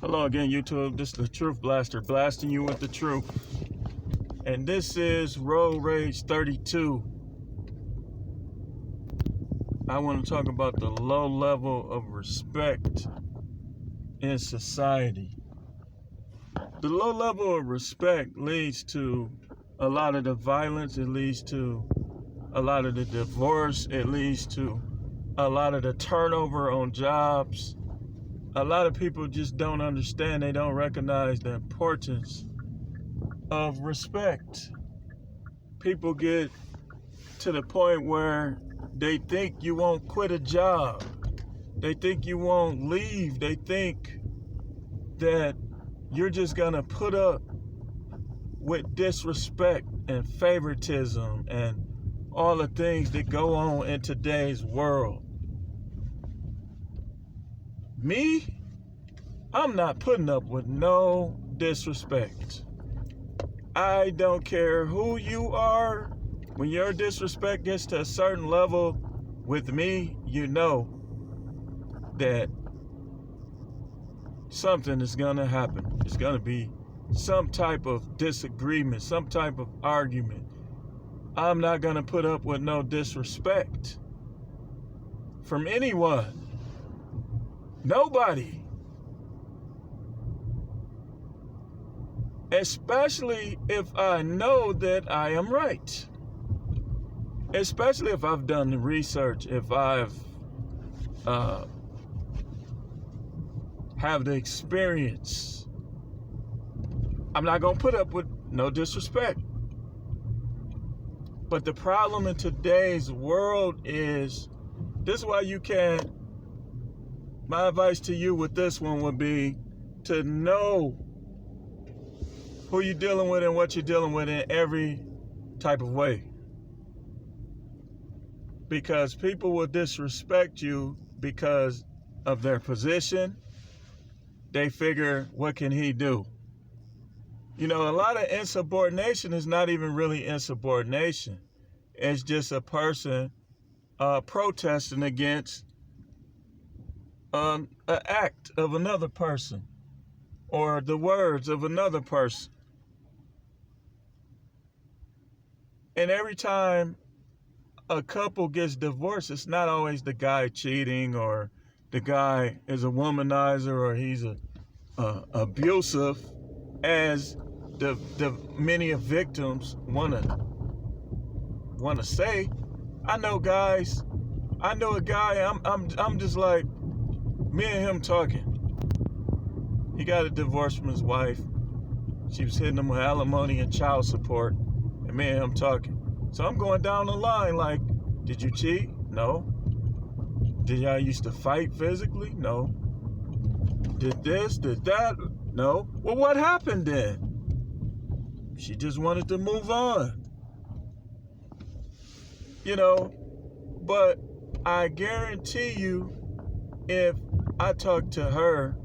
Hello again, YouTube. This is the Truth Blaster, blasting you with the truth. And this is Road Rage 32. I want to talk about the low level of respect in society. The low level of respect leads to a lot of the violence. It leads to a lot of the divorce. It leads to a lot of the turnover on jobs. A lot of people just don't understand. They don't recognize the importance of respect. People get to the point where they think you won't quit a job. They think you won't leave. They think that you're just gonna put up with disrespect and favoritism and all the things that go on in today's world. Me, I'm not putting up with no disrespect. I don't care who you are. When your disrespect gets to a certain level with me, you know that something is gonna happen. It's gonna be some type of disagreement, some type of argument. I'm not gonna put up with no disrespect from anyone. Nobody. Especially if I know that I am right. Especially if I've done the research, if I've have the experience. I'm not gonna put up with no disrespect. But the problem in today's world is, this is why you can't. My advice to you with this one would be to know who you're dealing with and what you're dealing with in every type of way. Because people will disrespect you because of their position. They figure, what can he do? You know, a lot of insubordination is not even really insubordination. It's just a person protesting against an act of another person or the words of another person. And every time a couple gets divorced, it's not always the guy cheating or the guy is a womanizer or he's abusive, as the many of victims wanna say. I know a guy. I'm just like, me and him talking. He got a divorce from his wife. She was hitting him with alimony and child support. And me and him talking. So I'm going down the line like, did you cheat? No. Did y'all used to fight physically? No. Did this? Did that? No. Well, what happened then? She just wanted to move on. You know, but I guarantee you, if I talk to her,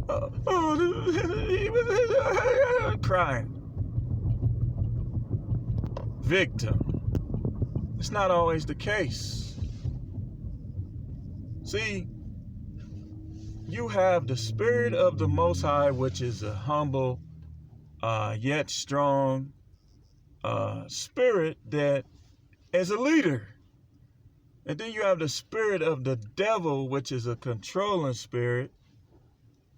he was crying. Victim. It's not always the case. See, you have the Spirit of the Most High, which is a humble, yet strong spirit that is a leader. And then you have the spirit of the devil, which is a controlling spirit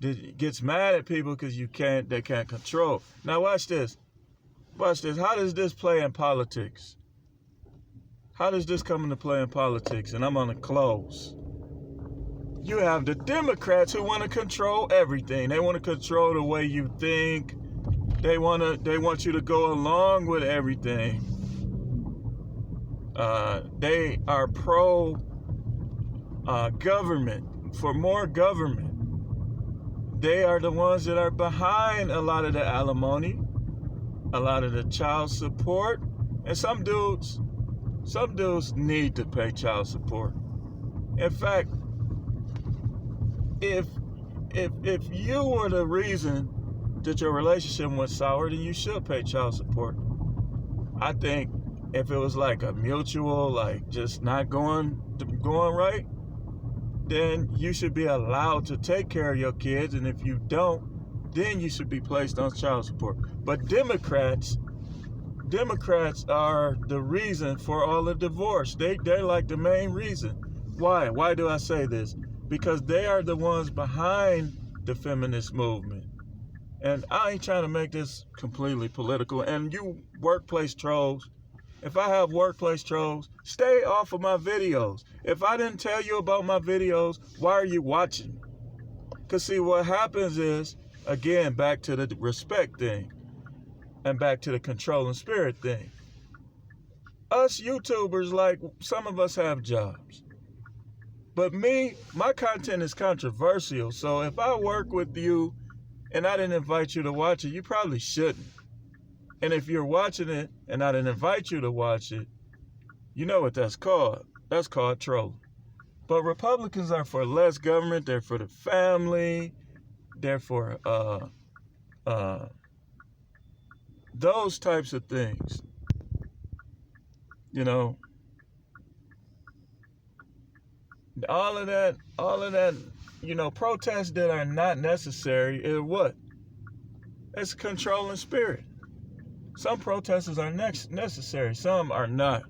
that gets mad at people because they can't control. Now watch this. Watch this. How does this play in politics? How does this come into play in politics? And I'm gonna close. You have the Democrats who want to control everything. They want to control the way you think. They want you to go along with everything. They are pro government, for more government. They are the ones that are behind a lot of the alimony, a lot of the child support, and some dudes need to pay child support. In fact, if you were the reason that your relationship went sour, then you should pay child support. I think if it was like a mutual, like just not going right, then you should be allowed to take care of your kids. And if you don't, then you should be placed on child support. But Democrats are the reason for all the divorce. They're like the main reason. Why? Why do I say this? Because they are the ones behind the feminist movement. And I ain't trying to make this completely political. And you workplace trolls, if I have workplace trolls, stay off of my videos. If I didn't tell you about my videos, why are you watching? Because see, what happens is, again, back to the respect thing and back to the controlling spirit thing. Us YouTubers, like, some of us have jobs. But me, my content is controversial. So if I work with you and I didn't invite you to watch it, you probably shouldn't. And if you're watching it and I didn't invite you to watch it, you know what that's called. That's called trolling. But Republicans are for less government. They're for the family. They're for those types of things. You know, all of that, you know, protests that are not necessary is what? It's controlling spirit. Some protesters are necessary, some are not.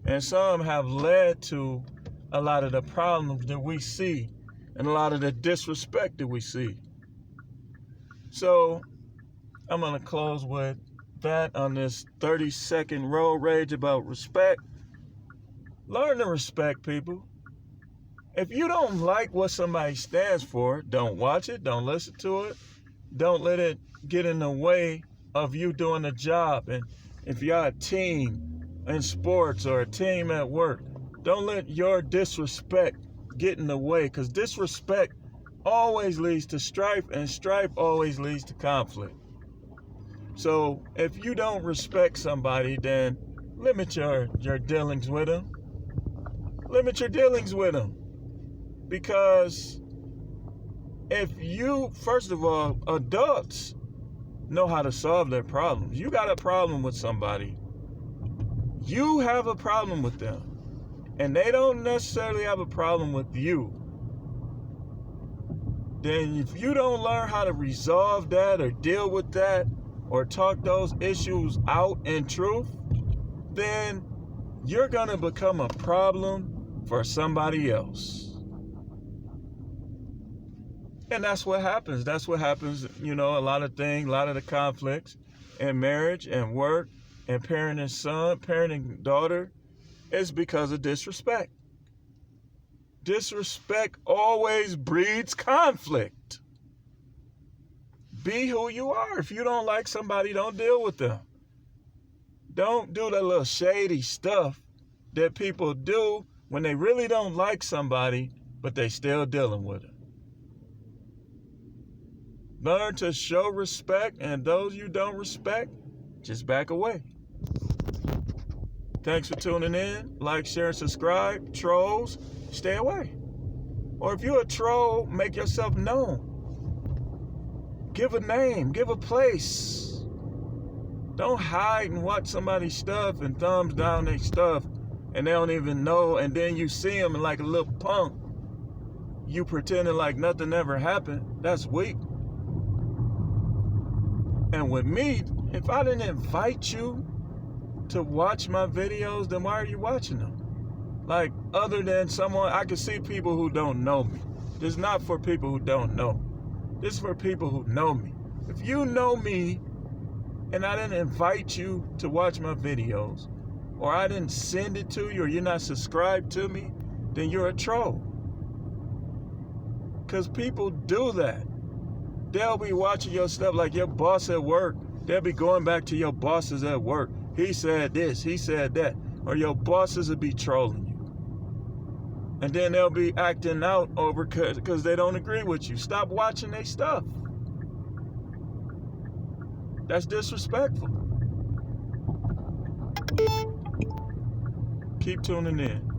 And some have led to a lot of the problems that we see and a lot of the disrespect that we see. So I'm going to close with that on this 30-second road rage about respect. Learn to respect people. If you don't like what somebody stands for, don't watch it, don't listen to it, don't let it get in the way of you doing the job. And if you're a team in sports or a team at work, don't let your disrespect get in the way, because disrespect always leads to strife, and strife always leads to conflict. So if you don't respect somebody, then limit your dealings with them. Limit your dealings with them. Because if you, first of all, adults know how to solve their problems. You got a problem with somebody, you have a problem with them, and they don't necessarily have a problem with you. Then if you don't learn how to resolve that or deal with that or talk those issues out in truth, then you're going to become a problem for somebody else. And that's what happens. That's what happens, you know, a lot of things, a lot of the conflicts in marriage and work and parenting son, parenting daughter is because of disrespect. Disrespect always breeds conflict. Be who you are. If you don't like somebody, don't deal with them. Don't do that little shady stuff that people do when they really don't like somebody, but they still dealing with it. Learn to show respect, and those you don't respect, just back away. Thanks for tuning in. Like, share, and subscribe. Trolls, stay away. Or if you're a troll, make yourself known. Give a name, give a place. Don't hide and watch somebody's stuff and thumbs down their stuff and they don't even know, and then you see them like a little punk. You pretending like nothing ever happened. That's weak. And with me, if I didn't invite you to watch my videos, then why are you watching them? Like, other than someone, I can see people who don't know me. This is not for people who don't know. This is for people who know me. If you know me and I didn't invite you to watch my videos, or I didn't send it to you, or you're not subscribed to me, then you're a troll. Because people do that. They'll be watching your stuff like your boss at work. They'll be going back to your bosses at work. He said this, he said that. Or your bosses will be trolling you. And then they'll be acting out over because they don't agree with you. Stop watching their stuff. That's disrespectful. Keep tuning in.